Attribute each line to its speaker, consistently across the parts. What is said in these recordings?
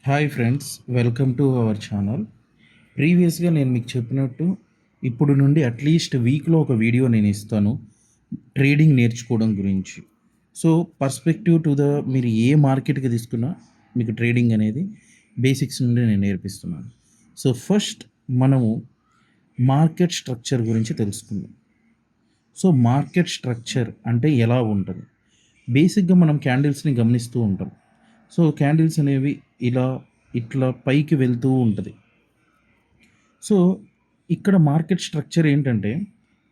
Speaker 1: Hi friends, welcome to our channel. ప్రీవియస్గా నేను మీకు చెప్పినట్టు ఇప్పుడు నుండి అట్లీస్ట్ వీక్లో ఒక వీడియో నేను ఇస్తాను ట్రేడింగ్ నేర్చుకోవడం గురించి. సో పర్స్పెక్టివ్ టు ద మీరు ఏ మార్కెట్కి తీసుకున్నా మీకు ట్రేడింగ్ అనేది బేసిక్స్ నుండి నేను నేర్పిస్తున్నాను. సో ఫస్ట్ మనము మార్కెట్ స్ట్రక్చర్ గురించి తెలుసుకుందాం. సో మార్కెట్ స్ట్రక్చర్ అంటే ఎలా ఉంటుంది? బేసిక్గా మనం క్యాండిల్స్ని గమనిస్తూ ఉంటాం. సో క్యాండిల్స్ అనేవి ఇలా ఇట్లా పైకి వెళ్తూ ఉంటుంది. సో ఇక్కడ మార్కెట్ స్ట్రక్చర్ ఏంటంటే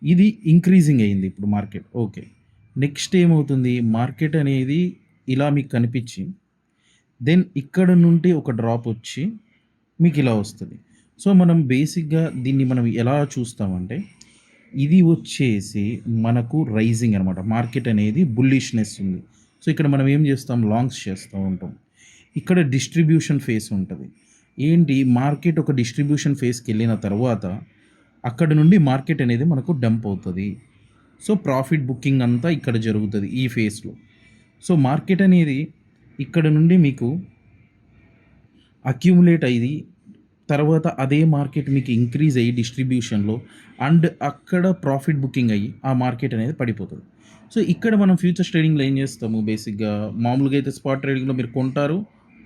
Speaker 1: ఇది ఇంక్రీజింగ్ అయింది ఇప్పుడు మార్కెట్. ఓకే, నెక్స్ట్ ఏమవుతుంది? మార్కెట్ అనేది ఇలా మీకు కనిపించి దెన్ ఇక్కడ నుండి ఒక డ్రాప్ వచ్చి మీకు ఇలా వస్తుంది. సో మనం బేసిక్గా దీన్ని మనం ఎలా చూస్తామంటే ఇది వచ్చేసి మనకు రైజింగ్ అనమాట. మార్కెట్ అనేది బుల్లిష్నెస్ ఉంది. సో ఇక్కడ మనం ఏం చేస్తాం? లాంగ్స్ చేస్తూ ఉంటాం. ఇక్కడ డిస్ట్రిబ్యూషన్ ఫేస్ ఉంటుంది. ఏంటి? మార్కెట్ ఒక డిస్ట్రిబ్యూషన్ ఫేస్కి వెళ్ళిన తర్వాత అక్కడ నుండి మార్కెట్ అనేది మనకు డంప్ అవుతుంది. సో ప్రాఫిట్ బుకింగ్ అంతా ఇక్కడ జరుగుతుంది ఈ ఫేస్లో. సో మార్కెట్ అనేది ఇక్కడ నుండి మీకు అక్యూములేట్ అయ్యి తర్వాత అదే మార్కెట్ మీకు ఇంక్రీజ్ అయ్యి డిస్ట్రిబ్యూషన్లో అండ్ అక్కడ ప్రాఫిట్ బుకింగ్ అయ్యి ఆ మార్కెట్ అనేది పడిపోతుంది. సో ఇక్కడ మనం ఫ్యూచర్స్ ట్రేడింగ్లో ఏం చేస్తాము? బేసిక్గా మామూలుగా అయితే స్పాట్ ట్రేడింగ్లో మీరు కొంటారు,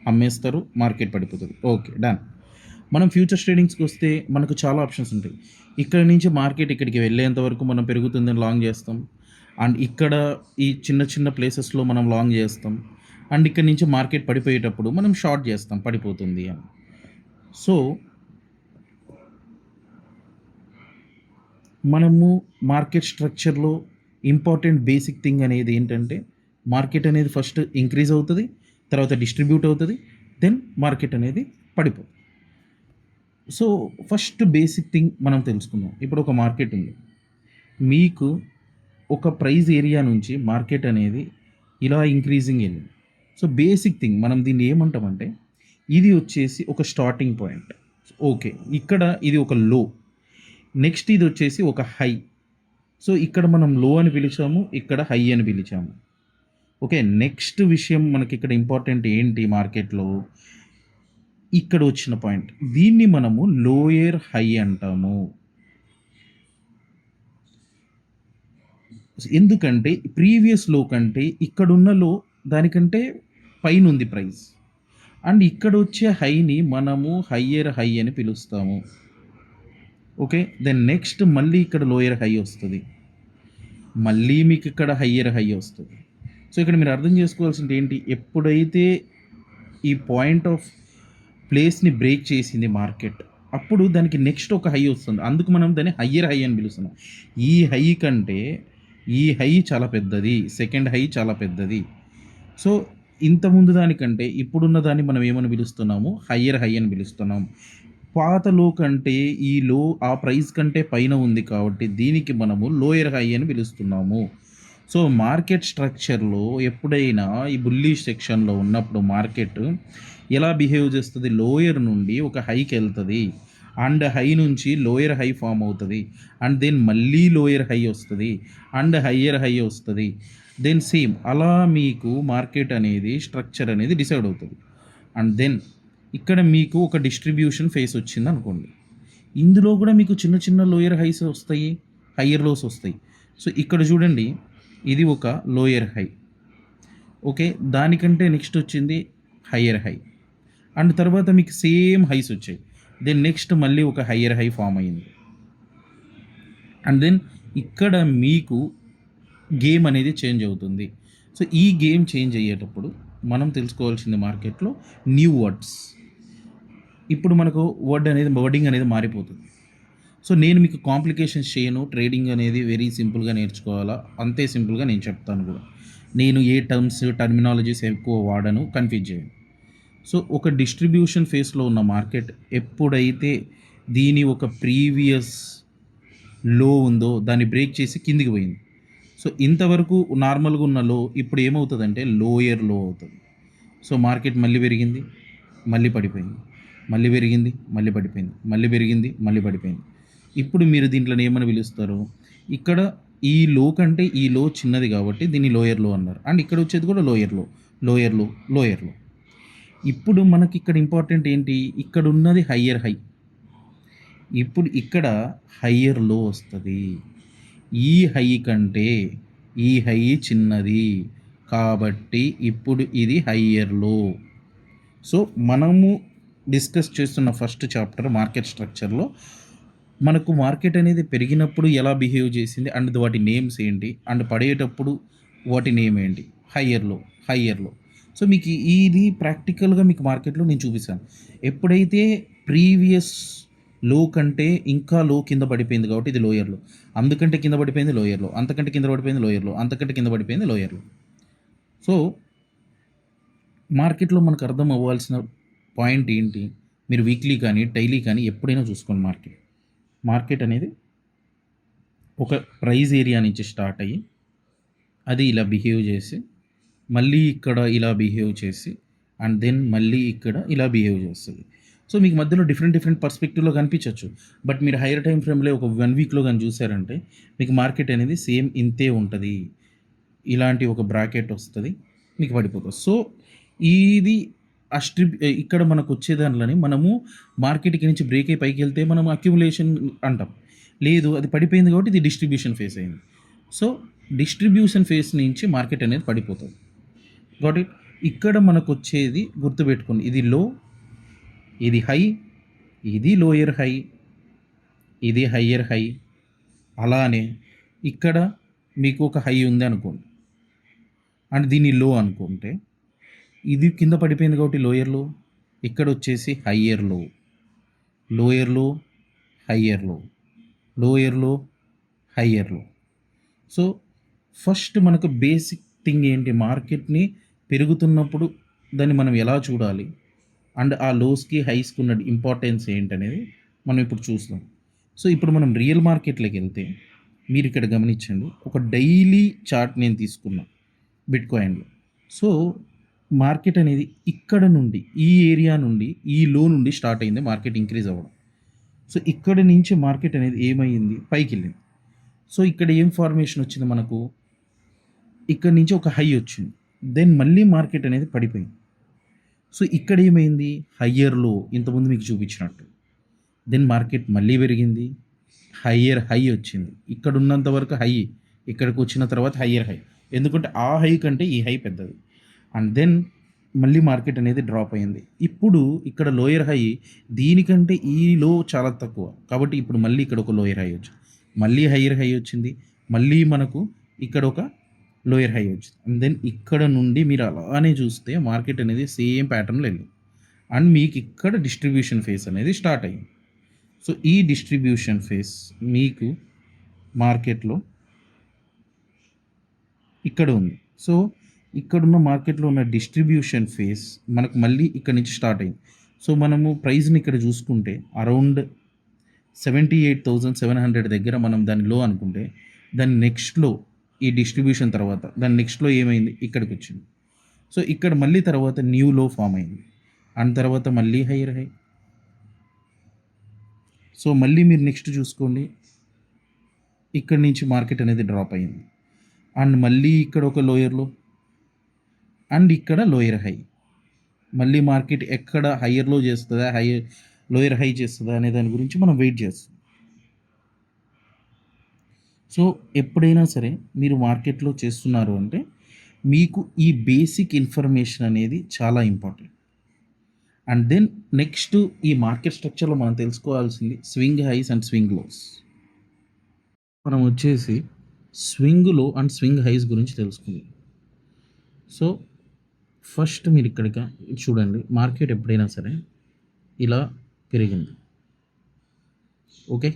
Speaker 1: అమ్మేస్తారు, మార్కెట్ పడిపోతుంది. Okay, done. మనం ఫ్యూచర్స్ ట్రేడింగ్స్కి వస్తే మనకు చాలా ఆప్షన్స్ ఉంటాయి. ఇక్కడ నుంచి మార్కెట్ ఇక్కడికి వెళ్ళేంత వరకు మనం పెరుగుతుందని లాంగ్ చేస్తాం. అండ్ ఇక్కడ ఈ చిన్న చిన్న ప్లేసెస్లో మనం లాంగ్ చేస్తాం. అండ్ ఇక్కడ నుంచి మార్కెట్ పడిపోయేటప్పుడు మనం షార్ట్ చేస్తాం, పడిపోతుంది అని. సో మనము మార్కెట్ స్ట్రక్చర్లో ఇంపార్టెంట్ బేసిక్ థింగ్ అనేది ఏంటంటే మార్కెట్ అనేది ఫస్ట్ ఇంక్రీజ్ అవుతుంది, తర్వాత డిస్ట్రిబ్యూట్ అవుతుంది, దెన్ మార్కెట్ అనేది పడిపోతుంది. సో ఫస్ట్ బేసిక్ థింగ్ మనం తెలుసుకుందాం. ఇప్పుడు ఒక మార్కెట్ ఉంది, మీకు ఒక ప్రైస్ ఏరియా నుంచి మార్కెట్ అనేది ఇలా ఇంక్రీజింగ్ వెళ్ళింది. సో బేసిక్ థింగ్ మనం దీన్ని ఏమంటామంటే ఇది వచ్చేసి ఒక స్టార్టింగ్ పాయింట్. ఓకే, ఇక్కడ ఇది ఒక లో, నెక్స్ట్ ఇది వచ్చేసి ఒక హై. సో ఇక్కడ మనం లో అని పిలిచాము, ఇక్కడ హై అని పిలిచాము. ఓకే, నెక్స్ట్ విషయం మనకి ఇక్కడ ఇంపార్టెంట్ ఏంటి మార్కెట్లో? ఇక్కడ వచ్చిన పాయింట్, దీన్ని మనము లోయర్ హై అంటాము. ఎందుకంటే ప్రీవియస్ లో కంటే ఇక్కడున్న లో దానికంటే పైన ఉంది ప్రైస్. అండ్ ఇక్కడ వచ్చే హైని మనము హయ్యర్ హై అని పిలుస్తాము. ఓకే, దెన్ నెక్స్ట్ మళ్ళీ ఇక్కడ లోయర్ హై వస్తుంది, మళ్ళీ మీకు ఇక్కడ హయ్యర్ హై వస్తుంది. సో ఇక్కడ మీరు అర్థం చేసుకోవాల్సింది ఏంటి? ఎప్పుడైతే ఈ పాయింట్ ఆఫ్ ప్లేస్ని బ్రేక్ చేసింది మార్కెట్, అప్పుడు దానికి నెక్స్ట్ ఒక హై వస్తుంది. అందుకు మనం దాన్ని హయ్యర్ హై అని పిలుస్తున్నాం. ఈ హై కంటే ఈ హై చాలా పెద్దది, సెకండ్ హై చాలా పెద్దది. సో ఇంతకుముందు దానికంటే ఇప్పుడున్న దాన్ని మనం ఏమని పిలుస్తున్నాము? హయ్యర్ హై అని పిలుస్తున్నాం. పాత లో కంటే ఈ లో ఆ ప్రైస్ కంటే పైన ఉంది కాబట్టి దీనికి మనము లోయర్ హై అని పిలుస్తున్నాము. సో మార్కెట్ స్ట్రక్చర్లో ఎప్పుడైనా ఈ బుల్లిష్ సెక్షన్లో ఉన్నప్పుడు మార్కెట్ ఎలా బిహేవ్ చేస్తుంది? లోయర్ నుండి ఒక హైకి వెళ్తుంది, అండ్ హై నుంచి లోయర్ హై ఫామ్ అవుతుంది, అండ్ దెన్ మళ్ళీ లోయర్ హై వస్తుంది, అండ్ హయ్యర్ హై వస్తుంది, దెన్ సేమ్ అలా మీకు మార్కెట్ అనేది స్ట్రక్చర్ అనేది డిసైడ్ అవుతుంది. అండ్ దెన్ ఇక్కడ మీకు ఒక డిస్ట్రిబ్యూషన్ ఫేస్ వచ్చింది అనుకోండి, ఇందులో కూడా మీకు చిన్న చిన్న లోయర్ హైస్ వస్తాయి, హయ్యర్ లోస్ వస్తాయి. సో ఇక్కడ చూడండి, ఇది ఒక లోయర్ హై. ఓకే, దానికంటే నెక్స్ట్ వచ్చింది హయ్యర్ హై, అండ్ తర్వాత మీకు సేమ్ హైస్ వచ్చాయి. దెన్ నెక్స్ట్ మళ్ళీ ఒక హయ్యర్ హై ఫామ్ అయ్యింది. అండ్ దెన్ ఇక్కడ మీకు గేమ్ అనేది చేంజ్ అవుతుంది. సో ఈ గేమ్ చేంజ్ అయ్యేటప్పుడు మనం తెలుసుకోవాల్సింది మార్కెట్లో న్యూ వర్డ్స్. ఇప్పుడు మనకు వర్డింగ్ అనేది మారిపోతుంది. సో నేను మీకు కాంప్లికేషన్స్ చేయను. ట్రేడింగ్ అనేది వెరీ సింపుల్గా నేర్చుకోవాలా, అంతే సింపుల్గా నేను చెప్తాను కూడా. నేను ఏ టర్మినాలజీస్ ఎక్కువ వాడను, కన్ఫ్యూజ్ చేయను. సో ఒక డిస్ట్రిబ్యూషన్ ఫేస్లో ఉన్న మార్కెట్ ఎప్పుడైతే దీని ఒక ప్రీవియస్ లో ఉందో దాన్ని బ్రేక్ చేసి కిందికి పోయింది. సో ఇంతవరకు నార్మల్గా ఉన్న లో ఇప్పుడు ఏమవుతుందంటే లోయర్ లో అవుతుంది. సో మార్కెట్ మళ్ళీ పెరిగింది, మళ్ళీ పడిపోయింది, మళ్ళీ పెరిగింది, మళ్ళీ పడిపోయింది, మళ్ళీ పెరిగింది, మళ్ళీ పడిపోయింది. ఇప్పుడు మీరు దీంట్లో ఏమని పిలుస్తారు? ఇక్కడ ఈ లో కంటే ఈ లో చిన్నది కాబట్టి దీన్ని లోయర్ లో అన్నారు. అండ్ ఇక్కడ వచ్చేది కూడా లోయర్ లో, లోయర్ లో, లోయర్ లో. ఇప్పుడు మనకి ఇక్కడ ఇంపార్టెంట్ ఏంటి? ఇక్కడ ఉన్నది హయ్యర్ హై. ఇప్పుడు ఇక్కడ హయ్యర్ లో వస్తది. ఈ హై కంటే ఈ హై చిన్నది. కాబట్టి ఇప్పుడు ఇది హయ్యర్ లో. సో మనము డిస్కస్ చేస్తున్న ఫస్ట్ చాప్టర్ మార్కెట్ స్ట్రక్చర్లో మనకు మార్కెట్ అనేది పెరిగినప్పుడు ఎలా బిహేవ్ చేసింది అండ్ వాటి నేమ్స్ ఏంటి అండ్ పడేటప్పుడు వాటి నేమ్ ఏంటి హయ్యర్లో. సో మీకు ఇది ప్రాక్టికల్గా మీకు మార్కెట్లో నేను చూపిస్తాను. ఎప్పుడైతే ప్రీవియస్ లో కంటే ఇంకా లో కింద పడిపోయింది కాబట్టి ఇది లోయర్లో, అందుకంటే కింద పడిపోయింది లోయర్లో, అంతకంటే కింద పడిపోయింది లోయర్లో, అంతకంటే కింద పడిపోయింది లోయర్లో. సో మార్కెట్లో మనకు అర్థం అవ్వాల్సిన పాయింట్ ఏంటి? మీరు వీక్లీ కానీ డైలీ కానీ ఎప్పుడైనా చూసుకోండి. మార్కెట్ అనేది ఒక ప్రైజ్ ఏరియా నుంచి స్టార్ట్ అయ్యి అది ఇలా బిహేవ్ చేసి మళ్ళీ ఇక్కడ ఇలా బిహేవ్ చేసి అండ్ దెన్ మళ్ళీ ఇక్కడ ఇలా బిహేవ్ చేస్తుంది. సో మీకు మధ్యలో డిఫరెంట్ పర్స్పెక్టివ్లో కనిపించవచ్చు. బట్ మీరు హైయర్ టైం ఫ్రేమ్లో ఒక 1 వీక్లో కానీ చూసారంటే మీకు మార్కెట్ అనేది సేమ్ ఇంతే ఉంటుంది. ఇలాంటి ఒక బ్రాకెట్ వస్తుంది, మీకు పడిపోతుంది. సో ఇది ఇక్కడ మనకు వచ్చేదానిలోని మనము మార్కెట్కి నుంచి బ్రేక్ అయి పైకి వెళ్తే మనం అక్యుములేషన్ అంటాం. లేదు, అది పడిపోయింది కాబట్టి ఇది డిస్ట్రిబ్యూషన్ ఫేస్ అయింది. సో డిస్ట్రిబ్యూషన్ ఫేస్ నుంచి మార్కెట్ అనేది పడిపోతుంది. Got it? ఇక్కడ మనకు వచ్చేది గుర్తుపెట్టుకోండి, ఇది లో, ఇది హై, ఇది లోయర్ హై, ఇది హయ్యర్ హై. అలానే ఇక్కడ మీకు ఒక హై ఉంది అనుకోండి అండ్ దీన్ని లో అనుకుంటే ఇది కింద పడిపోయింది కాబట్టి లోయర్లో, ఇక్కడ వచ్చేసి హయ్యర్లో, లోయర్లో, హయ్యర్లో, లోయర్లో, హయ్యర్లో. సో ఫస్ట్ మనకు బేసిక్ థింగ్ ఏంటి? మార్కెట్ని పెరుగుతున్నప్పుడు దాన్ని మనం ఎలా చూడాలి అండ్ ఆ లోస్కి హైస్కి ఉన్న ఇంపార్టెన్స్ ఏంటనేది మనం ఇప్పుడు చూస్తాం. సో ఇప్పుడు మనం రియల్ మార్కెట్లోకి వెళ్తే మీరు ఇక్కడ గమనించండి, ఒక డైలీ చార్ట్ నేను తీసుకున్నా బిట్కాయిన్లో. సో మార్కెట్ అనేది ఇక్కడ నుండి ఈ ఏరియా నుండి ఈ లో నుండి స్టార్ట్ అయింది మార్కెట్ ఇంక్రీజ్ అవ్వడం. సో ఇక్కడ నుంచి మార్కెట్ అనేది ఏమైంది? పైకి వెళ్ళింది. సో ఇక్కడ ఏం ఫార్మేషన్ వచ్చింది మనకు? ఇక్కడ నుంచి ఒక హై వచ్చింది, దెన్ మళ్ళీ మార్కెట్ అనేది పడిపోయింది. సో ఇక్కడ ఏమైంది? హయ్యర్ లో, ఇంతకుముందు మీకు చూపించినట్టు. దెన్ మార్కెట్ మళ్ళీ పెరిగింది, హయ్యర్ హై వచ్చింది. ఇక్కడ ఉన్నంత వరకు హై, ఇక్కడికి వచ్చిన తర్వాత హయ్యర్ హై, ఎందుకంటే ఆ హై కంటే ఈ హై పెద్దది. అండ్ దెన్ మళ్ళీ మార్కెట్ అనేది డ్రాప్ అయింది. ఇప్పుడు ఇక్కడ లోయర్ హై, దీనికంటే ఈ లో చాలా తక్కువ కాబట్టి ఇప్పుడు మళ్ళీ ఇక్కడ ఒక లోయర్ హై వచ్చింది, మళ్ళీ హయ్యర్ హై వచ్చింది, మళ్ళీ మనకు ఇక్కడ ఒక లోయర్ హై వచ్చింది. అండ్ దెన్ ఇక్కడ నుండి మీరు అలానే చూస్తే మార్కెట్ అనేది సేమ్ ప్యాటర్న్లో వెళ్ళింది అండ్ మీకు ఇక్కడ డిస్ట్రిబ్యూషన్ ఫేస్ అనేది స్టార్ట్ అయ్యింది. సో ఈ డిస్ట్రిబ్యూషన్ ఫేస్ మీకు మార్కెట్లో ఇక్కడ ఉంది. సో ఇక్కడున్న మార్కెట్లో ఉన్న డిస్ట్రిబ్యూషన్ ఫేస్ మనకు మళ్ళీ ఇక్కడ నుంచి స్టార్ట్ అయింది. సో మనము ప్రైస్ని ఇక్కడ చూసుకుంటే అరౌండ్ 78,700 దగ్గర మనం దాని లో అనుకుంటే, దాని నెక్స్ట్లో ఈ డిస్ట్రిబ్యూషన్ తర్వాత దాని నెక్స్ట్లో ఏమైంది? ఇక్కడికి వచ్చింది. సో ఇక్కడ మళ్ళీ తర్వాత న్యూ లో ఫామ్ అయింది అండ్ తర్వాత మళ్ళీ హైయర్ హై. సో మళ్ళీ మీరు నెక్స్ట్ చూసుకోండి, ఇక్కడ నుంచి మార్కెట్ అనేది డ్రాప్ అయింది అండ్ మళ్ళీ ఇక్కడ ఒక లోయర్లో అండ్ ఇక్కడ లోయర్ హై. మళ్ళీ మార్కెట్ ఎక్కడ హయ్యర్లో చేస్తుందా లోయర్ హై చేస్తుందా అనే దాని గురించి మనం వెయిట్ చేస్తాం. సో ఎప్పుడైనా సరే మీరు మార్కెట్లో చేస్తున్నారు అంటే మీకు ఈ బేసిక్ ఇన్ఫర్మేషన్ అనేది చాలా ఇంపార్టెంట్. అండ్ దెన్ నెక్స్ట్ ఈ మార్కెట్ స్ట్రక్చర్లో మనం తెలుసుకోవాల్సింది swing highs and swing lows. మనం వచ్చేసి స్వింగ్ లో అండ్ స్వింగ్ హైస్ గురించి తెలుసుకుందాం. సో ఫస్ట్ మీరు ఇక్కడికి చూడండి, మార్కెట్ ఎప్పుడైనా సరే ఇలా పెరిగింది, ఓకే,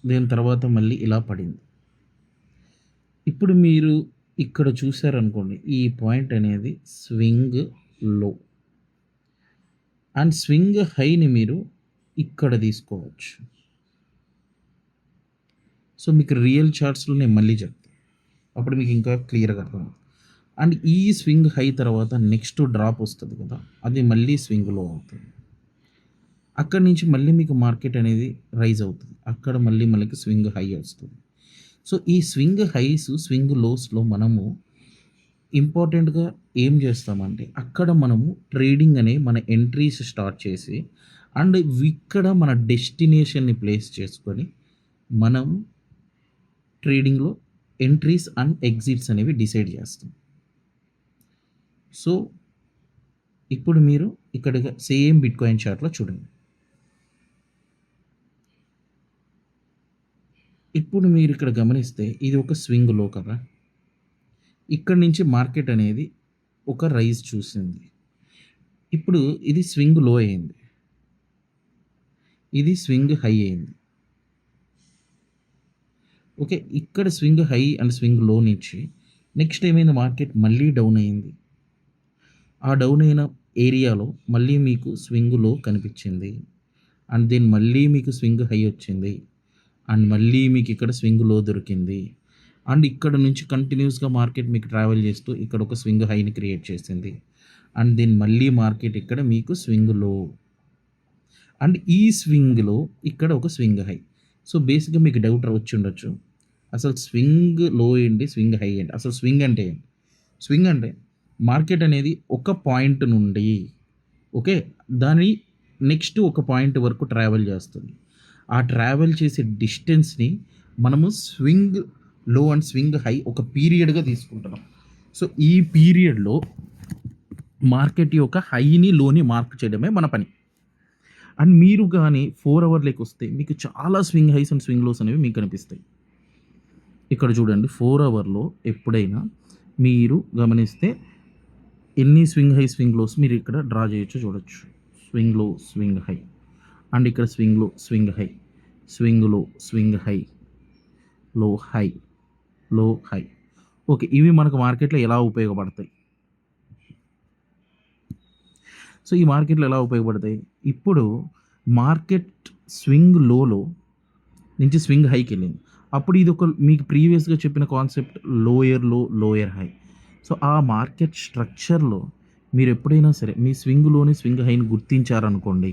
Speaker 1: దీని తర్వాత మళ్ళీ ఇలా పడింది. ఇప్పుడు మీరు ఇక్కడ చూసారనుకోండి, ఈ పాయింట్ అనేది స్వింగ్ లో అండ్ స్వింగ్ హైని మీరు ఇక్కడ తీసుకోవచ్చు. సో మీకు రియల్ చార్ట్స్లో నేను మళ్ళీ చెప్తాను, అప్పుడు మీకు ఇంకా క్లియర్గా అర్థమవుతుంది. అండ్ ఈ స్వింగ్ హై తర్వాత నెక్స్ట్ డ్రాప్ వస్తుంది కదా, అది మళ్ళీ స్వింగ్ లో అవుతుంది. అక్కడి నుంచి మళ్ళీ మీకు మార్కెట్ అనేది రైజ్ అవుతుంది, అక్కడ మళ్ళీ మనకి స్వింగ్ హై వస్తుంది. సో ఈ స్వింగ్ హైస్ స్వింగ్ లోస్లో మనము ఇంపార్టెంట్‌గా ఏం చేస్తామంటే, అక్కడ మనము ట్రేడింగ్ అనే మన ఎంట్రీస్ స్టార్ట్ చేసి అండ్ ఇక్కడ మన డెస్టినేషన్‌ని ప్లేస్ చేసుకొని, మనం ట్రేడింగ్‌లో ఎంట్రీస్ అండ్ ఎగ్జిట్స్ అనేవి డిసైడ్ చేస్తాం. సో, ఇప్పుడు మీరు ఇక్కడ సేమ్ బిట్‌కాయిన్ చార్ట్‌లో చూడండి. ఇప్పుడు మీరు ఇక్కడ గమనిస్తే ఇది ఒక స్వింగ్ లో కదా! ఇక్కడి నుంచి మార్కెట్ అనేది ఒక రైజ్ చూసింది. ఇప్పుడు ఇది స్వింగ్ లో అయింది. ఇది స్వింగ్ హై అయింది. ఓకే. ఇక్కడ స్వింగ్ హై అండ్ స్వింగ్ లో నుంచి నెక్స్ట్ ఏమైంది మార్కెట్ మళ్ళీ డౌన్ అయింది. ఆ డౌన్ అయిన ఏరియాలో మళ్ళీ మీకు స్వింగ్ లో కనిపించింది. అండ్ దెన్ మళ్ళీ మీకు స్వింగ్ హై వచ్చింది. అండ్ మళ్ళీ మీకు ఇక్కడ స్వింగ్ లో దొరికింది. అండ్ ఇక్కడ నుంచి కంటిన్యూస్‌గా మార్కెట్ మీకు ట్రావెల్ చేస్తూ ఇక్కడ ఒక స్వింగ్ హైని క్రియేట్ చేసింది. అండ్ దెన్ మళ్ళీ మార్కెట్ ఇక్కడ మీకు స్వింగ్ లో. అండ్ ఈ స్వింగ్‌లో ఇక్కడ ఒక స్వింగ్ హై. సో, బేసిక్‌గా మీకు డౌట్ వచ్చుండొచ్చు. అసలు స్వింగ్ లో ఏంటి? స్వింగ్ హై ఏంటి? అసలు స్వింగ్ అంటే ఏంటి? స్వింగ్ అంటే మార్కెట్ అనేది ఒక పాయింట్ నుండి ఓకే. దాని నెక్స్ట్ ఒక పాయింట్ వరకు ట్రావెల్ చేస్తుంది. ఆ ట్రావెల్ చేసే డిస్టెన్స్‌ని మనము స్వింగ్ లో అండ్ స్వింగ్ హై ఒక పీరియడ్‌గా తీసుకుంటున్నాం. సో, ఈ పీరియడ్‌లో మార్కెట్ యొక్క హైని, లోని మార్క్ చేయడమే మన పని. అండ్ మీరు గాని 4 అవర్‌లోకి వస్తే మీకు చాలా swing highs and swing lows అనేవి మీకు కనిపిస్తాయి. ఇక్కడ చూడండి 4 అవర్‌లో ఎప్పుడైనా మీరు గమనిస్తే ఎన్ని స్వింగ్ హై, స్వింగ్ లోస్ మీరు ఇక్కడ డ్రా చేయొచ్చో చూడొచ్చు. స్వింగ్ లో, స్వింగ్ హై. అండ్ ఇక్కడ స్వింగ్ లో, స్వింగ్ హై. స్వింగ్ లో, స్వింగ్ హై. లో హై, లో హై. ఓకే. ఇవి మనకు మార్కెట్‌లో ఎలా ఉపయోగపడతాయి? సో, ఈ మార్కెట్‌లో ఎలా ఉపయోగపడతాయి? ఇప్పుడు మార్కెట్ స్వింగ్ లోలో నుంచి స్వింగ్ హైకెళ్ళింది. అప్పుడు ఇదొక మీకు ప్రీవియస్‌గా చెప్పిన కాన్సెప్ట్ లోయర్ లో, లోయర్ హై. సో, ఆ మార్కెట్ స్ట్రక్చర్‌లో మీరెప్పుడైనా సరే మీ స్వింగ్ లోని, స్వింగ్ హైని గుర్తించారనుకోండి,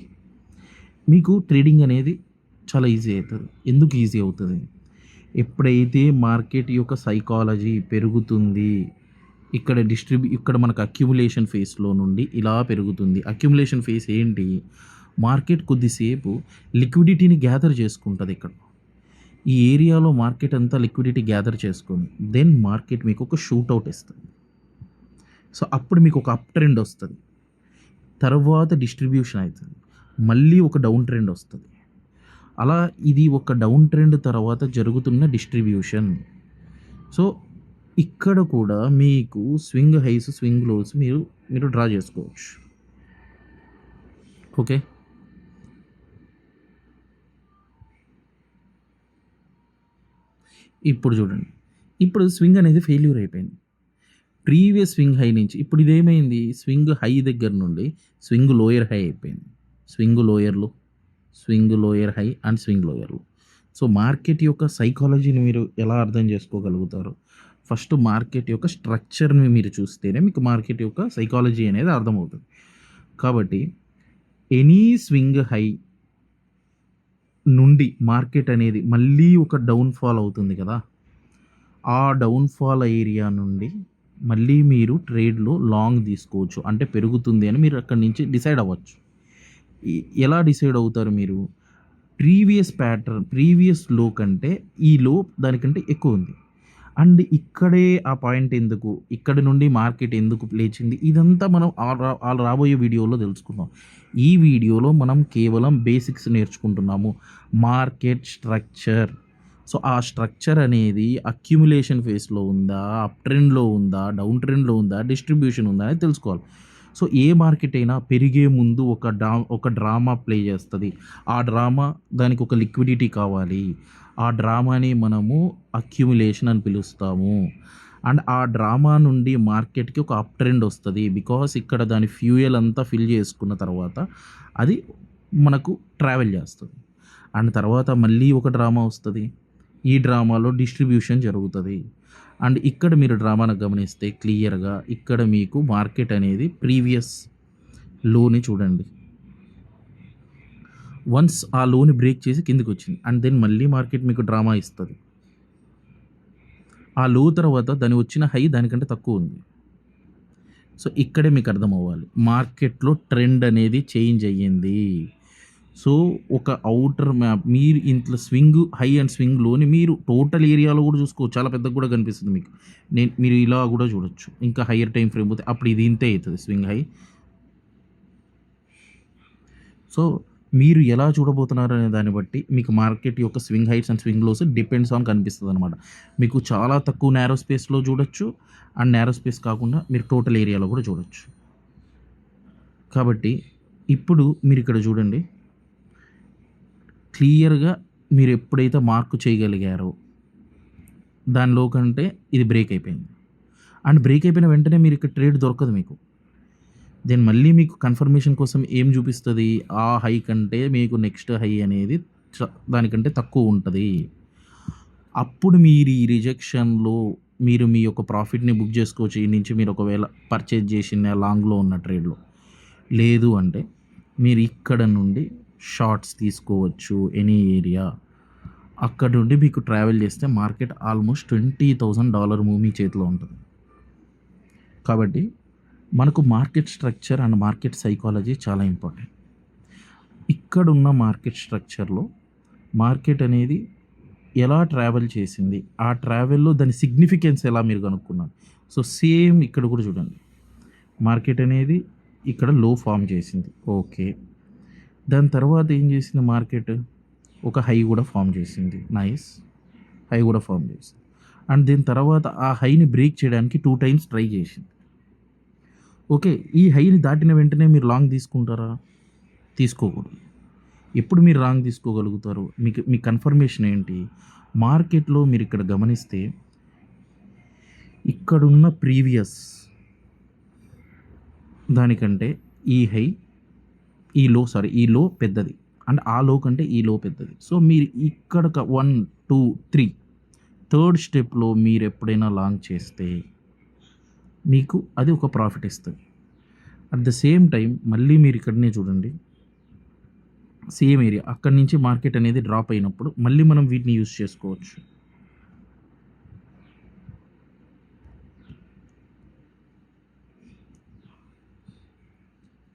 Speaker 1: మీకు ట్రేడింగ్ అనేది చాలా ఈజీ అయితది. ఎందుకు ఈజీ అవుతది? ఎప్పుడైతే మార్కెట్ యొక్క సైకాలజీ పెరుగుతుంది, ఇక్కడ మనకు అక్యుములేషన్ ఫేస్‌లో నుండి ఇలా పెరుగుతుంది. అక్యుములేషన్ ఫేస్ ఏంటి? మార్కెట్ కొద్దిసేపు లిక్విడిటీని గ్యాదర్ చేసుకుంటదిక్కడ. ఈ ఏరియాలో మార్కెట్ అంతా లిక్విడిటీ గ్యాదర్ చేసుకొని, దెన్ మార్కెట్ మీకు ఒక షూటౌట్ ఇస్తది. సో, అప్పుడు మీకు ఒక అప్ ట్రెండ్ వస్తది. తర్వాత డిస్ట్రిబ్యూషన్ అయితది. మళ్ళీ ఒక డౌన్ ట్రెండ్ వస్తది. అలా ఇది ఒక డౌన్ ట్రెండ్ తర్వాత జరుగుతున్న డిస్ట్రిబ్యూషన్. సో, ఇక్కడ కూడా మీకు స్వింగ్ హైస్, స్వింగ్ లోస్ మీరు డ్రా చేసుకోవచ్చు. ఓకే. ఇప్పుడు చూడండి. ఇప్పుడు స్వింగ్ అనేది ఫెయిల్యూర్ అయిపోయింది. ప్రీవియస్ స్వింగ్ హై నుంచి ఇప్పుడు ఇదేమైంది? స్వింగ్ హై దగ్గర నుండి స్వింగ్ లోయర్ హై అయిపోయింది. స్వింగ్ లోయర్ లో, swing lower high and swing lower లో. సో, మార్కెట్ యొక్క సైకాలజీని మీరు ఎలా అర్థం చేసుకోగలుగుతారు? ఫస్ట్ మార్కెట్ యొక్క స్ట్రక్చర్‌ని మీరు చూస్తేనే మీకు మార్కెట్ యొక్క సైకాలజీ అనేది అర్థమవుతుంది. కాబట్టి ఎనీ స్వింగ్ హై నుండి మార్కెట్ అనేది మళ్ళీ ఒక డౌన్ ఫాల్ అవుతుంది కదా! ఆ డౌన్ ఫాల్ ఏరియా నుండి మళ్ళీ మీరు ట్రేడ్‌లో లాంగ్ తీసుకోవచ్చు. అంటే పెరుగుతుంది అని మీరు అక్కడి నుంచి డిసైడ్ అవ్వచ్చు. ఎ ఎలా డిసైడ్ అవుతారు మీరు? ప్రీవియస్ లో కంటే ఈ లో దానికంటే ఎక్కువుంది. అండ్ ఇక్కడే ఆ పాయింట్ ఎందుకు? ఇక్కడి నుండి మార్కెట్ ఎందుకు లేచింది? ఇదంతా మనం రాబోయే వీడియోలో తెలుసుకుందాం. ఈ వీడియోలో మనం కేవలం బేసిక్స్ నేర్చుకుంటున్నాము. Market structure. సో, ఆ స్ట్రక్చర్ అనేది అక్యుములేషన్ ఫేస్‌లో ఉందా? అప్ ట్రెండ్‌లో ఉందా? డౌన్ ట్రెండ్‌లో ఉందా? డిస్ట్రిబ్యూషన్ ఉందా? అనేది తెలుసుకోవాలి. సో, ఏ మార్కెట్ అయినా పెరిగే ముందు ఒక డ్రామా ప్లే చేస్తది. ఆ డ్రామా దానికి ఒక లిక్విడిటీ కావాలి. ఆ డ్రామాని మనము అక్యుములేషన్ అని పిలుస్తాము. అండ్ ఆ డ్రామా నుండి మార్కెట్‌కి ఒక అప్ ట్రెండ్ వస్తది. బికాజ్ ఇక్కడ దాని ఫ్యూయల్ అంతా ఫిల్ చేసుకున్న తర్వాత అది మనకు ట్రావెల్ చేస్తది. అండ్ తర్వాత మళ్ళీ ఒక డ్రామా వస్తది. ఈ డ్రామాలో డిస్ట్రిబ్యూషన్ జరుగుతది. అండ్ ఇక్కడ మీరు డ్రామాను గమనిస్తే క్లియర్‌గా ఇక్కడ మీకు మార్కెట్ అనేది ప్రీవియస్ లోని చూడండి. వన్స్ ఆ లోని బ్రేక్ చేసి కిందకొచ్చింది. అండ్ దెన్ మళ్ళీ మార్కెట్ మీకు డ్రామా ఇస్తది. ఆ లో తర్వాత దాని వచ్చిన హై దానికంటే తక్కువుంది. సో ఇక్కడే మీకు అర్థమవ్వాలి. మార్కెట్‌లో ట్రెండ్ అనేది చేంజ్ అయ్యింది. సో ఒక ఔటర్ మ్యాప్ మీరు ఇంట్లో స్వింగ్ హై అండ్ స్వింగ్ లోని మీరు టోటల్ ఏరియాలో కూడా చూసుకోవచ్చు. చాలా పెద్దగా కూడా కనిపిస్తుంది మీకు. మీరు ఇలా కూడా చూడొచ్చు. ఇంకా హైయర్ టైమ్ ఫ్రేమ్ పోతే అప్పుడు ఇది ఇంతే అవుతుంది స్వింగ్ హై. సో మీరు ఎలా చూడబోతున్నారు అనే దాన్ని బట్టి మీకు మార్కెట్ యొక్క swing heights and swing lows depends on కనిపిస్తుంది అనమాట. మీకు చాలా తక్కువ నేరో స్పేస్లో చూడొచ్చు అండ్ నేరో స్పేస్ కాకుండా మీరు టోటల్ ఏరియాలో కూడా చూడొచ్చు. కాబట్టి ఇప్పుడు మీరు ఇక్కడ చూడండి, క్లియర్‌గా మీరు ఎప్పుడైతే మార్క్ చేయగలిగారో దానిలో కంటే ఇది బ్రేక్ అయిపోయింది. అండ్ బ్రేక్ అయిపోయిన వెంటనే మీరు ఇక్కడ ట్రేడ్ దొరకదు మీకు. దెన్ మళ్ళీ మీకు కన్ఫర్మేషన్ కోసం ఏం చూపిస్తది? ఆ హై కంటే మీకు నెక్స్ట్ హై అనేది దానికంటే తక్కువ ఉంటది. అప్పుడు మీరు ఈ రిజెక్షన్‌లో మీరు మీ యొక్క ప్రాఫిట్‌ని బుక్ చేసుకోవచ్చు. ఈ నుంచి మీరు ఒకవేళ పర్చేజ్ చేసిన లాంగ్‌లో ఉన్న ట్రేడ్‌లో. లేదు అంటే మీరు ఇక్కడ నుండి షార్ట్స్ తీసుకోవచ్చు ఎనీ ఏరియా. అక్కడ నుండి మీకు ట్రావెల్ చేస్తే మార్కెట్ ఆల్మోస్ట్ $20,000 మూవ్ మీ చేతిలో ఉంటుంది. కాబట్టి మనకు market structure and market psychology చాలా ఇంపార్టెంట్. ఇక్కడున్న మార్కెట్ స్ట్రక్చర్‌లో మార్కెట్ అనేది ఎలా ట్రావెల్ చేసింది, ఆ ట్రావెల్‌లో దాని సిగ్నిఫికెన్స్ ఎలా మీరు కనుక్కున్నారు. సో సేమ్ ఇక్కడ కూడా చూడండి. మార్కెట్ అనేది ఇక్కడ లో ఫార్మ్ చేసింది. ఓకే. దాని తర్వాత ఏం చేసింది మార్కెట్? ఒక హై కూడా ఫార్మ్ చేసింది. నైస్. హై కూడా ఫార్మ్ చేసింది. అండ్ దీని తర్వాత ఆ హైని బ్రేక్ చేయడానికి 2 టైమ్స్ ట్రై చేసింది. ఓకే. ఈ హైని దాటిన వెంటనే మీరు లాంగ్ తీసుకుంటారా? తీసుకోకూడదు. ఎప్పుడు మీరు రాంగ్ తీసుకోగలుగుతారు? మీ కన్ఫర్మేషన్ ఏంటి? మార్కెట్‌లో మీరు ఇక్కడ గమనిస్తే ఇక్కడున్న ప్రీవియస్ దానికంటే ఈ హై ఈ లో పెద్దది. అండ్ ఆ లో కంటే ఈ లో పెద్దది. సో మీరు ఇక్కడ 1, 2, 3 థర్డ్ స్టెప్‌లో మీరు ఎప్పుడైనా లాంగ్ చేస్తే మీకు అది ఒక ప్రాఫిట్ ఇస్తది. అట్ ద సేమ్ టైమ్ మళ్ళీ మీరు ఇక్కడనే చూడండి. సేమ్ ఏరియా అక్కడి నుంచి మార్కెట్ అనేది డ్రాప్ అయినప్పుడు మళ్ళీ మనం వీటిని యూజ్ చేసుకోవచ్చు.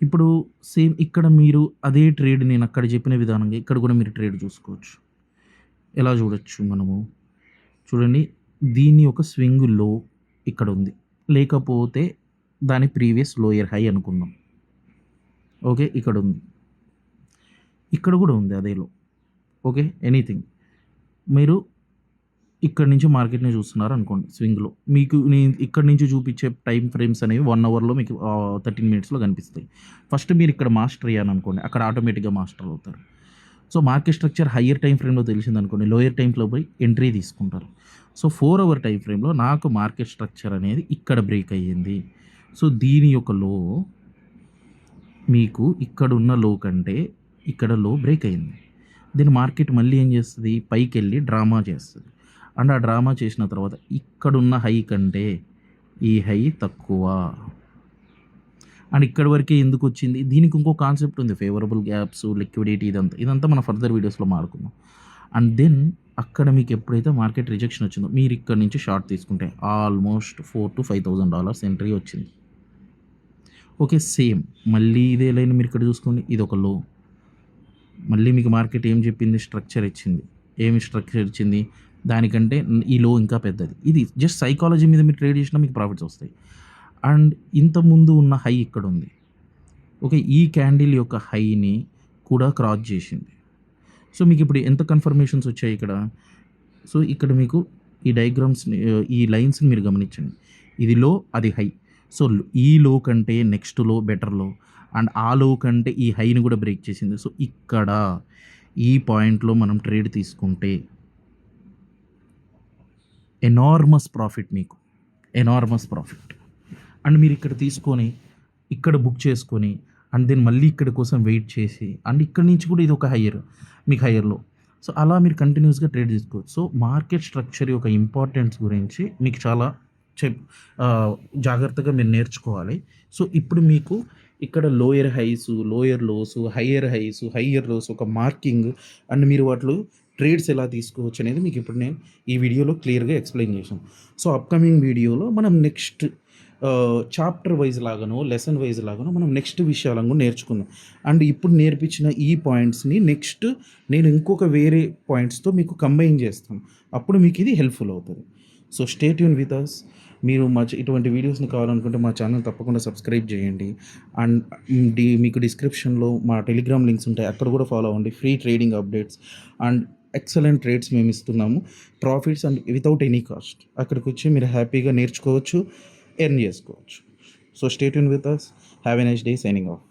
Speaker 1: ఇప్పుడు సేమ్ ఇక్కడ మీరు అదే ట్రేడ్ నేను అక్కడ చెప్పిన విధానంగా ఇక్కడ కూడా మీరు ట్రేడ్ చూసుకోవచ్చు. ఎలా చూడొచ్చు మనము? చూడండి, దీని ఒక స్వింగ్ లో ఇక్కడ ఉంది. లేకపోతే దాని ప్రీవియస్ లోయర్ హై అనుకుందాం. ఓకే. ఇక్కడ ఉంది. ఇక్కడ కూడా ఉంది అదే లో. ఓకే. ఎనీథింగ్. మీరు ఇక్కడ నుంచి మార్కెట్‌ని చూస్తున్నారు అనుకోండి స్వింగ్‌లో. మీకు నేను ఇక్కడ నుంచి చూపించే టైమ్ ఫ్రేమ్స్ అనేవి 1 అవర్‌లో మీకు 13 మినిట్స్‌లో కనిపిస్తాయి. ఫస్ట్ మీరు ఇక్కడ మాస్టర్ అయ్యారనుకోండి, అక్కడ ఆటోమేటిక్‌గా మాస్టర్ అవుతారు. So market structure higher time ఫ్రేమ్‌లో తెలిసిందనుకోండి, లోయర్ టైమ్‌లో పోయి ఎంట్రీ తీసుకుంటారు. సో 4 అవర్ టైమ్ ఫ్రేమ్‌లో నాకు మార్కెట్ స్ట్రక్చర్ అనేది ఇక్కడ బ్రేక్ అయ్యింది. సో దీని యొక్క లో మీకు ఇక్కడున్న లో కంటే ఇక్కడ లో బ్రేక్ అయింది. దీని మార్కెట్ మళ్ళీ ఏం చేస్తది? పైకెళ్ళి డ్రామా చేస్తది. అండ్ ఆ డ్రామా చేసిన తర్వాత ఇక్కడున్న హై కంటే ఈ హై తక్కువ. అండ్ ఇక్కడి వరకే ఎందుకు వచ్చింది? దీనికి ఇంకో కాన్సెప్ట్ ఉంది. ఫేవరబుల్ గ్యాప్స్, లిక్విడిటీ ఇదంతా మనం ఫర్దర్ వీడియోస్‌లో మాట్లాడుకుందాం. అండ్ దెన్ అక్కడ మీకు ఎప్పుడైతే మార్కెట్ రిజెక్షన్ వచ్చిందో మీరు ఇక్కడ నుంచి షార్ట్ తీసుకుంటే ఆల్మోస్ట్ $4,000-5,000 ఎంట్రీ వచ్చింది. ఓకే. సేమ్ మళ్ళీ ఇదే లైన్ మీరు ఇక్కడ చూసుకోండి. ఇది ఒక లో. మళ్ళీ మీకు మార్కెట్ ఏం చెప్పింది? స్ట్రక్చర్ ఇచ్చింది. ఏమి స్ట్రక్చర్ ఇచ్చింది? దానికంటే ఈ లో ఇంకా పెద్దది. ఇది జస్ట్ సైకాలజీ మీద మీరు ట్రేడ్ చేసినా మీకు ప్రాఫిట్స్ వస్తాయి. అండ్ ఇంతకుముందు ఉన్న హై ఇక్కడ ఉంది. ఓకే. ఈ క్యాండిల్ యొక్క హైని కూడా క్రాస్ చేసింది. సో మీకు ఇప్పుడు ఎంత కన్ఫర్మేషన్స్ వచ్చాయి ఇక్కడ? సో ఇక్కడ మీకు ఈ డయాగ్రామ్స్‌ని ఈ లైన్స్‌ని మీరు గమనించండి. ఇది లో, అది హై. సో ఈ లో కంటే నెక్స్ట్ లో బెటర్ లో. అండ్ ఆ లో కంటే ఈ హైని కూడా బ్రేక్ చేసింది. సో ఇక్కడ ఈ పాయింట్‌లో మనం ట్రేడ్ తీసుకుంటే ఎనార్మస్ ప్రాఫిట్ మీకు. Enormous profit. అండ్ మీరు ఇక్కడ తీసుకొని ఇక్కడ బుక్ చేసుకొని అండ్ దెన్ మళ్ళీ ఇక్కడ కోసం వెయిట్ చేసి అండ్ ఇక్కడ నుంచి కూడా ఇది ఒక మీకు హయ్యర్లో. సో అలా మీరు కంటిన్యూస్గా ట్రేడ్ చేసుకోవచ్చు. సో మార్కెట్ స్ట్రక్చర్ యొక్క ఇంపార్టెన్స్ గురించి మీకు చాలా జాగ్రత్తగా మీరు నేర్చుకోవాలి. సో ఇప్పుడు మీకు ఇక్కడ lower highs, lower lows, higher lows ఒక మార్కింగ్ అండ్ మీరు వాటిలో ట్రేడ్స్ ఎలా తీసుకోవచ్చు అనేది మీకు ఇప్పుడు నేను ఈ వీడియోలో క్లియర్గా ఎక్స్ప్లెయిన్ చేశాను. సో అప్కమింగ్ వీడియోలో మనం నెక్స్ట్ చాప్టర్ వైజ్ లాగానో, లెసన్ వైజ్ లాగానో మనం నెక్స్ట్ విషయాలను నేర్చుకుందాం. అండ్ ఇప్పుడు నేర్పించిన ఈ పాయింట్స్‌ని నెక్స్ట్ నేను ఇంకొక వేరే పాయింట్స్‌తో మీకు కంబైన్ చేస్తాను. అప్పుడు మీకు ఇది హెల్ప్‌ఫుల్ అవుతది. So, stay tune with us. మీరు ఇటువంటి వీడియోస్‌ని కావాలనుకుంటే మా ఛానల్ తప్పకుండా సబ్స్క్రైబ్ చేయండి. అండ్ మీకు డిస్క్రిప్షన్‌లో మా టెలిగ్రామ్ లింక్స్ ఉంటాయి. అక్కడ కూడా ఫాలో అవ్వండి. Free trading updates and excellent trades మేము ఇస్తున్నాము. Profits and without any cost. అక్కడికొచ్చి మీరు హ్యాపీగా నేర్చుకోవచ్చు, ఎర్న్ చేసుకోవచ్చు. So, stay tune with us. Have a nice day. Signing of.